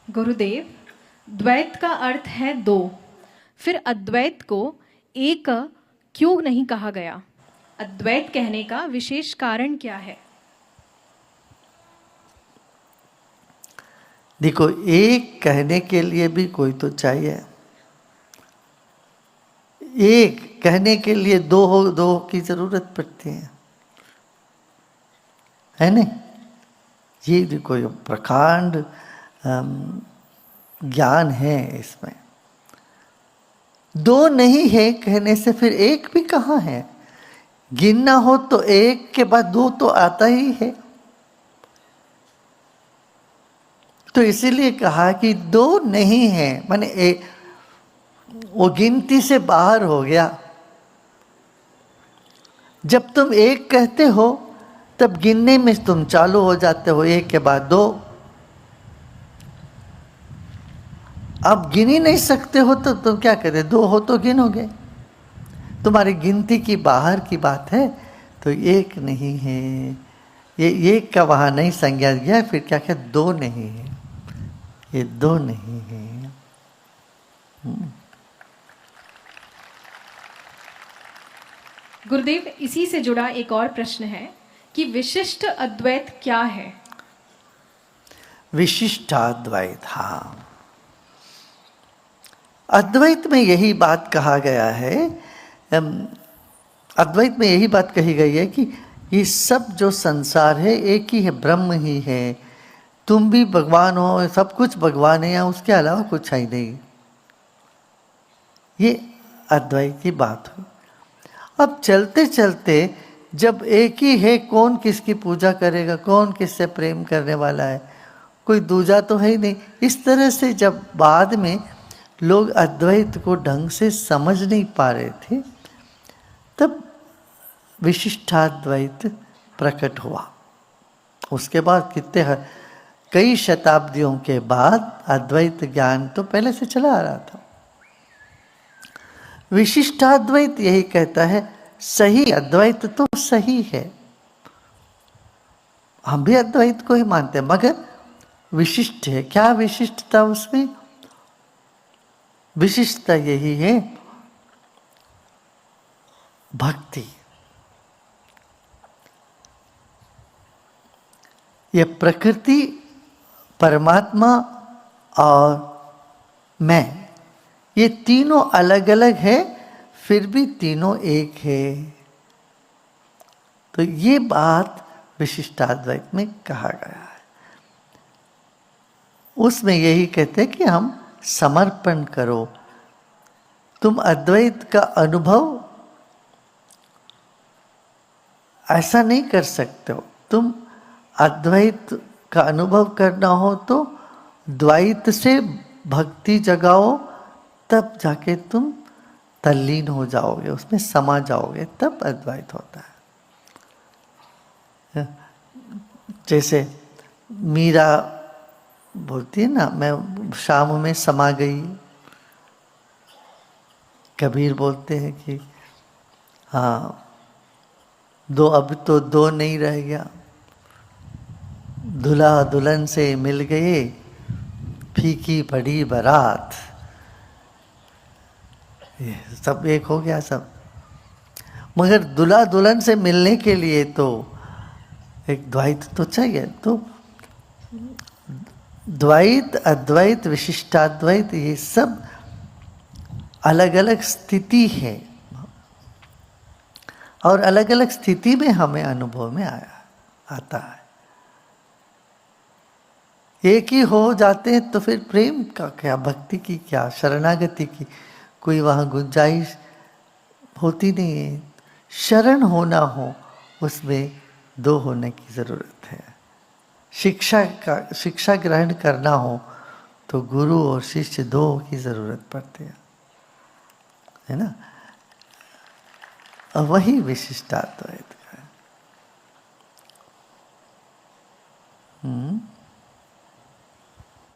गुरुदेव, द्वैत का अर्थ है दो, फिर अद्वैत को एक क्यों नहीं कहा गया? अद्वैत कहने का विशेष कारण क्या है? देखो, एक कहने के लिए भी कोई तो चाहिए। एक कहने के लिए दो की जरूरत पड़ती है नहीं? ये देखो, ये प्रकांड ज्ञान है इसमें। दो नहीं है कहने से फिर एक भी कहाँ है? गिनना हो तो एक के बाद दो तो आता ही है। तो इसीलिए कहा कि दो नहीं है, माने एक, वो गिनती से बाहर हो गया। जब तुम एक कहते हो तब गिनने में तुम चालू हो जाते हो, एक के बाद दो। अब गिन ही नहीं सकते हो तो तुम क्या कहते? दो हो तो गिनोगे। तुम्हारी गिनती की बाहर की बात है तो एक नहीं है। ये एक का वहां नहीं संज्ञा गया, फिर क्या क्या दो नहीं है, ये दो नहीं है। गुरुदेव, इसी से जुड़ा एक और प्रश्न है कि विशिष्ट अद्वैत क्या है? विशिष्टाद्वैत, हाँ, अद्वैत में यही बात कहा गया है। अद्वैत में यही बात कही गई है कि ये सब जो संसार है एक ही है, ब्रह्म ही है। तुम भी भगवान हो, सब कुछ भगवान है, या उसके अलावा कुछ है ही नहीं। ये अद्वैत की बात हुई। अब चलते चलते जब एक ही है, कौन किसकी पूजा करेगा, कौन किससे प्रेम करने वाला है, कोई दूजा तो है ही नहीं। इस तरह से जब बाद में लोग अद्वैत को ढंग से समझ नहीं पा रहे थे, तब विशिष्टाद्वैत प्रकट हुआ। उसके बाद कई शताब्दियों के बाद अद्वैत ज्ञान तो पहले से चला आ रहा था। विशिष्टाद्वैत यही कहता है, सही अद्वैत तो सही है, हम भी अद्वैत को ही मानते हैं, मगर विशिष्ट है। क्या विशिष्टता उसमें? विशिष्टता यही है भक्ति। ये प्रकृति, परमात्मा और मैं, ये तीनों अलग अलग है, फिर भी तीनों एक है। तो ये बात विशिष्टाद्वैत में कहा गया है। उसमें यही कहते हैं कि हम समर्पण करो। तुम अद्वैत का अनुभव ऐसा नहीं कर सकते हो। तुम अद्वैत का अनुभव करना हो तो द्वैत से भक्ति जगाओ, तब जाके तुम तल्लीन हो जाओगे, उसमें समा जाओगे, तब अद्वैत होता है। जैसे मीरा बोलती है ना, मैं शाम में समा गई। कबीर बोलते हैं कि हाँ, दो, अब तो दो नहीं रह गया, दुल्हा दुल्हन से मिल गए, फीकी पड़ी बारात। ये सब एक हो गया सब। मगर दुल्हा दुल्हन से मिलने के लिए तो एक द्वैत तो चाहिए। तो द्वैत, अद्वैत, विशिष्टाद्वैत, ये सब अलग अलग स्थिति है, और अलग अलग स्थिति में हमें अनुभव में आता है। एक ही हो जाते हैं तो फिर प्रेम का क्या, भक्ति की क्या, शरणागति की कोई वहाँ गुंजाइश होती नहीं है। शरण होना हो, उसमें दो होने की ज़रूरत है। शिक्षा ग्रहण करना हो तो गुरु और शिष्य दो की ज़रूरत पड़ती है ना? और वही विशिष्टाद्वैत है।